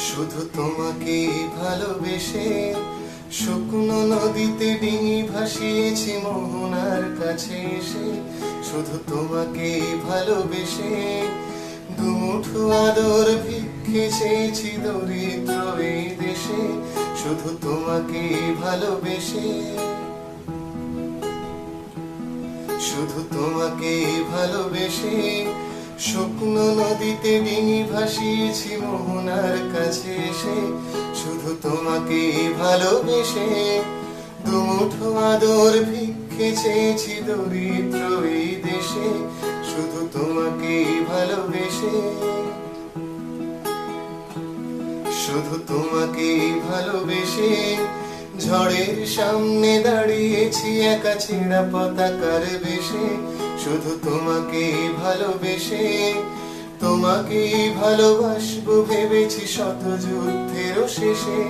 শুধু তোমাকে ভালোবেসে শুকনো নদীতে ডিঙি ভাসিয়েছি মোহনার কাছে এসে। শুধু তোমাকে ভালোবেসে দুমুঠো আদর ভিক্ষে চেয়েছি দরিদ্র এই দেশে। শুধু তোমাকে ভালোবেসে, শুধু তোমাকে ভালোবেসে শুকনো নদীতে ডিঙি ভাসিয়েছি মোহনার কাছে এসে। শুধু তোমাকে ভালোবেসে দুমুঠো আদর ভিক্ষে চেয়েছি দরিদ্র এই দেশে। শুধু তোমাকে ভালোবেসে, শুধু তোমাকে ভালোবেসে ঝড়ের সামনে দাঁড়িয়েছি একা ছেঁড়া পতাকার বেশে। শুধু তোমাকে ভালোবেসে তোমাকে ভালোবাসবো ভেবেছি শত যুদ্ধের শেষে।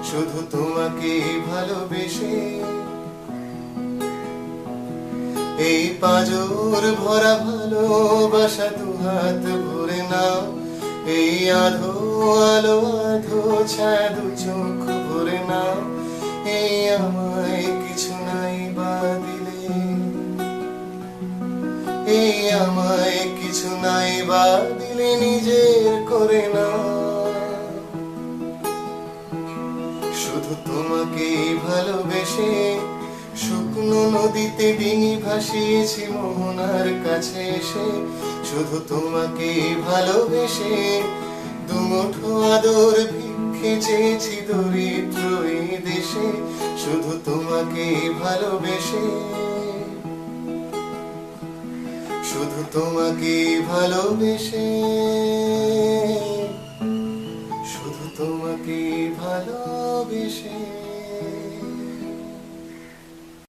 শুধু তোমাকে ভালোবেসে এই পাঁজর ভরা ভালোবাসা দুহাত ভরে নাও। এই আধো আলো আধো ছায়া দু চোখ ভরে নাও। এই আমায় কিছু নাই বা দিলে, এই আমায় কিছু নাই বা দিলে নিজের করে না। শুধু তোমাকে ভালোবেসে শুকনো নদীতে ডিঙি ভাসিয়েছি মোহনার কাছে এসে। শুধু তোমাকে ভালোবেসে দুমুঠো আদর ভিক্ষে চেয়েছি দরিদ্র এই দেশে। শুধু তোমাকে ভালোবেসে, শুধু তোমাকে ভালোবেসে, শুধু তোমাকে ভালোবেসে।